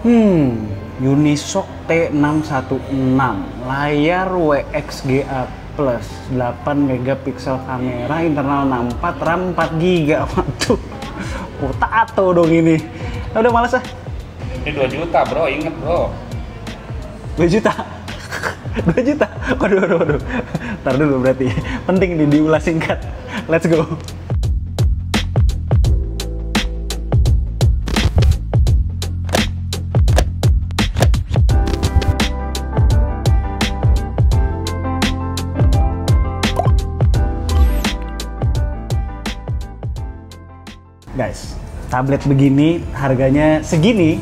Unisoc T616, layar WXGA Plus, 8 megapiksel kamera, internal 64, RAM 4 GB. Waduh, potato dong ini. Udah males ah. Ini 2 juta bro, inget bro. 2 juta? 2 juta? Waduh. Ntar dulu berarti. Penting nih diulas singkat. Let's go. Guys, tablet begini harganya segini,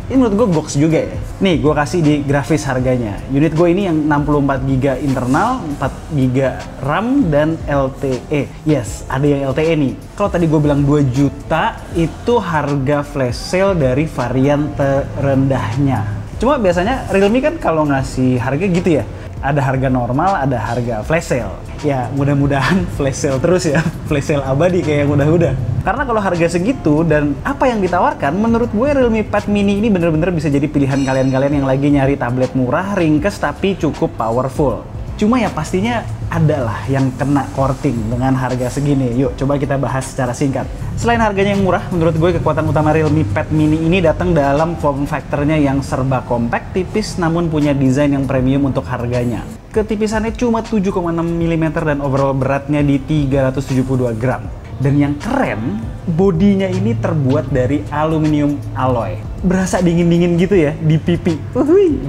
ini menurut gue goks juga ya. Nih, gue kasih di grafis harganya. Unit gue ini yang 64 GB internal, 4 GB RAM, dan LTE. Yes, ada yang LTE nih. Kalau tadi gue bilang 2 juta, itu harga flash sale dari varian terendahnya. Cuma biasanya Realme kan kalau ngasih harga gitu ya. Ada harga normal, ada harga flash sale. Ya, mudah-mudahan flash sale terus ya. Flash sale abadi kayak yang udah-udah. Karena kalau harga segitu dan apa yang ditawarkan, menurut gue Realme Pad Mini ini bener-bener bisa jadi pilihan kalian-kalian yang lagi nyari tablet murah, ringkes, tapi cukup powerful. Cuma ya pastinya ada lah yang kena korting dengan harga segini. Yuk, coba kita bahas secara singkat. Selain harganya yang murah, menurut gue kekuatan utama Realme Pad Mini ini datang dalam form factor-nya yang serba compact, tipis, namun punya desain yang premium untuk harganya. Ketipisannya cuma 7,6 mm dan overall beratnya di 372 gram. Dan yang keren, bodinya ini terbuat dari aluminium alloy. Berasa dingin-dingin gitu ya di pipi.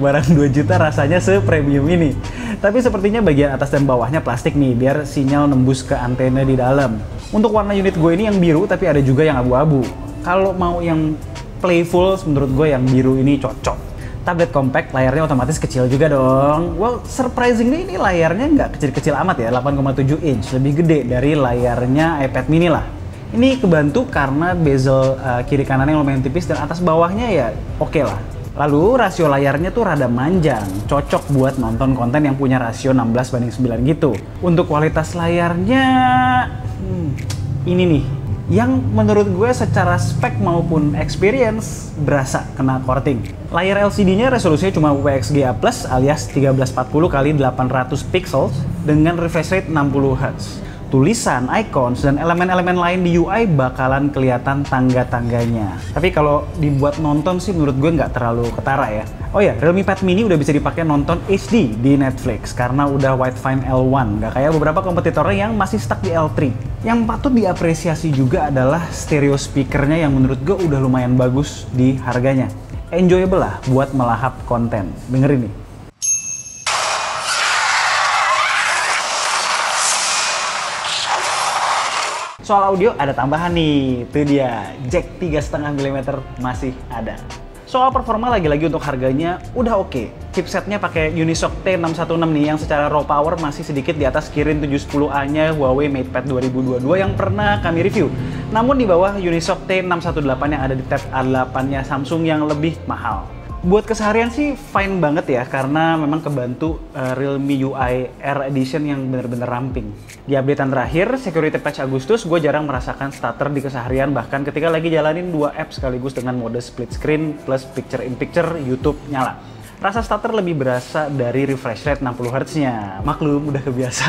Barang 2 juta rasanya sepremium ini. Tapi sepertinya bagian atas dan bawahnya plastik nih, biar sinyal nembus ke antena di dalam. Untuk warna unit gue ini yang biru, tapi ada juga yang abu-abu. Kalau mau yang playful, menurut gue yang biru ini cocok. Tablet compact, layarnya otomatis kecil juga dong. Well, surprisingly ini layarnya nggak kecil-kecil amat ya, 8,7 inch. Lebih gede dari layarnya iPad mini lah. Ini kebantu karena bezel kiri kanannya lumayan tipis dan atas bawahnya ya oke lah. Lalu rasio layarnya tuh rada manjang, cocok buat nonton konten yang punya rasio 16:9 gitu. Untuk kualitas layarnya, ini nih, yang menurut gue secara spek maupun experience berasa kena korting. Layar LCD-nya resolusinya cuma WXGA Plus alias 1340 x 800 pixels dengan refresh rate 60 Hz. Tulisan, icons, dan elemen-elemen lain di UI bakalan kelihatan tangga-tangganya. Tapi kalau dibuat nonton sih menurut gue nggak terlalu ketara ya. Oh ya, Realme Pad Mini udah bisa dipakai nonton HD di Netflix karena udah Widefine L1, nggak kayak beberapa kompetitornya yang masih stuck di L3. Yang patut diapresiasi juga adalah stereo speakernya yang menurut gue udah lumayan bagus di harganya. Enjoyable lah buat melahap konten. Dengerin nih. Soal audio ada tambahan nih, itu dia, jack 3,5 mm masih ada. Soal performa lagi-lagi untuk harganya udah oke. Chipsetnya pakai Unisoc T616 nih yang secara raw power masih sedikit di atas Kirin 710A-nya Huawei MatePad 2022 yang pernah kami review. Namun di bawah Unisoc T618 yang ada di Tab A8-nya Samsung yang lebih mahal. Buat keseharian sih fine banget ya, karena memang kebantu Realme UI Air Edition yang bener-bener ramping. Di updatean terakhir, Security Patch Agustus, gue jarang merasakan stutter di keseharian, bahkan ketika lagi jalanin 2 app sekaligus dengan mode split screen plus picture in picture, YouTube nyala. Rasa stutter lebih berasa dari refresh rate 60 Hz-nya. Maklum, udah kebiasa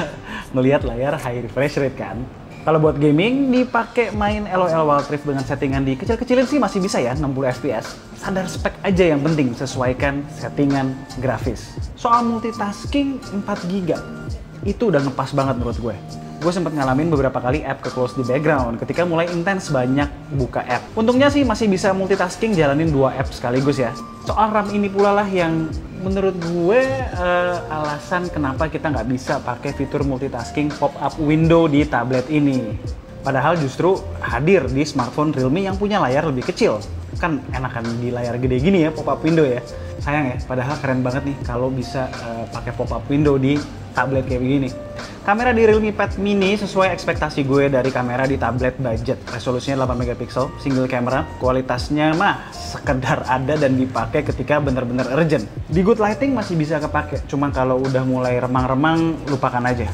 ngelihat layar high refresh rate kan. Kalau buat gaming, dipakai main LOL Wild Rift dengan settingan di kecil-kecilin sih masih bisa ya, 60 fps. Sadar spek aja yang penting, sesuaikan settingan grafis. Soal multitasking, 4 GB. Itu udah ngepas banget menurut gue. Gue sempat ngalamin beberapa kali app ke close di background ketika mulai intens banyak buka app. Untungnya sih masih bisa multitasking jalanin 2 app sekaligus ya. Soal RAM ini pula lah yang menurut gue alasan kenapa kita nggak bisa pakai fitur multitasking pop-up window di tablet ini. Padahal justru hadir di smartphone Realme yang punya layar lebih kecil. Kan enakan di layar gede gini ya pop-up window ya. Sayang ya, padahal keren banget nih kalau bisa pakai pop-up window di tablet kayak begini. Kamera di Realme Pad Mini sesuai ekspektasi gue dari kamera di tablet budget. Resolusinya 8 megapiksel, single camera, kualitasnya mah sekedar ada dan dipakai ketika bener-bener urgent. Di good lighting masih bisa kepake, cuma kalau udah mulai remang-remang lupakan aja.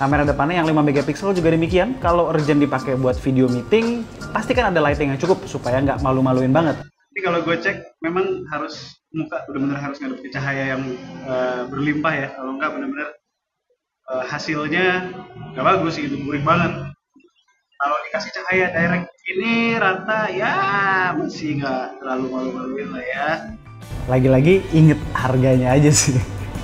Kamera depannya yang 5 megapiksel juga demikian. Kalau urgent dipakai buat video meeting, pasti kan ada lighting yang cukup supaya nggak malu-maluin banget. Tapi kalau gue cek, memang harus muka benar-benar harus ngadep ke cahaya yang berlimpah ya. Kalau nggak benar-benar hasilnya nggak bagus gitu, burik banget. Kalau dikasih cahaya direct ini rata ya masih nggak terlalu malu-maluin lah ya. Lagi-lagi inget harganya aja sih.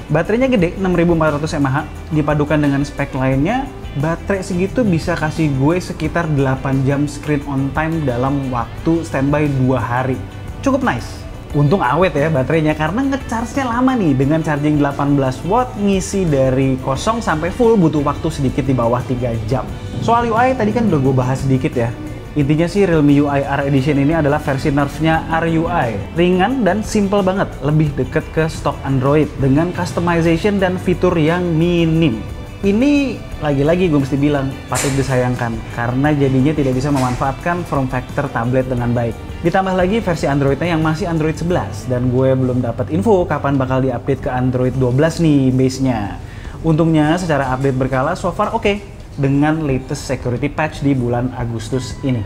Baterainya gede, 6400 mAh, dipadukan dengan spek lainnya, baterai segitu bisa kasih gue sekitar 8 jam screen on time dalam waktu standby 2 hari. Cukup nice. Untung awet ya baterainya karena nge-charge-nya lama nih, dengan charging 18 watt, ngisi dari kosong sampai full butuh waktu sedikit di bawah 3 jam. Soal UI tadi kan udah gue bahas sedikit ya. Intinya sih Realme UI R Edition ini adalah versi nerfnya RUI. Ringan dan simple banget, lebih deket ke stok Android dengan customization dan fitur yang minim. Ini lagi-lagi gue mesti bilang patut disayangkan karena jadinya tidak bisa memanfaatkan form factor tablet dengan baik. Ditambah lagi versi Androidnya yang masih Android 11 dan gue belum dapat info kapan bakal diupdate ke Android 12 nih base-nya. Untungnya secara update berkala so far oke. Dengan latest security patch di bulan Agustus ini.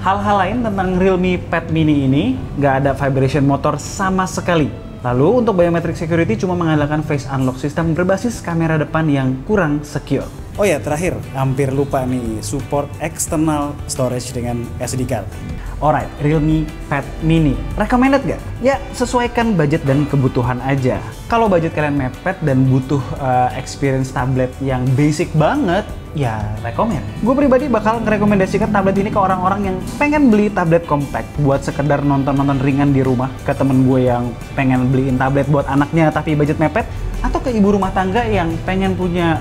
Hal-hal lain tentang Realme Pad Mini ini, nggak ada vibration motor sama sekali. Lalu untuk biometric security cuma mengandalkan face unlock system berbasis kamera depan yang kurang secure. Oh ya, terakhir, hampir lupa nih, support external storage dengan SD card. Alright, Realme Pad Mini. Recommended gak? Ya, sesuaikan budget dan kebutuhan aja. Kalau budget kalian mepet dan butuh experience tablet yang basic banget, ya recommend. Gue pribadi bakal ngerekomendasikan tablet ini ke orang-orang yang pengen beli tablet compact buat sekedar nonton-nonton ringan di rumah, ke temen gue yang pengen beliin tablet buat anaknya tapi budget mepet, atau ke ibu rumah tangga yang pengen punya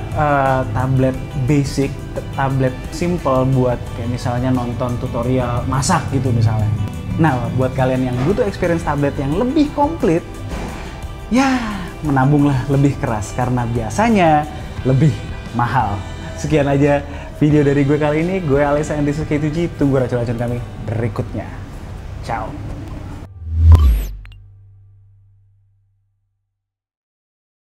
tablet basic, tablet simple buat kayak misalnya nonton tutorial masak gitu misalnya. Nah, buat kalian yang butuh experience tablet yang lebih komplit, ya menabunglah lebih keras karena biasanya lebih mahal. Sekian aja video dari gue kali ini. Gue Alessa Andis K7G. Tunggu racun-racun kami berikutnya. Ciao.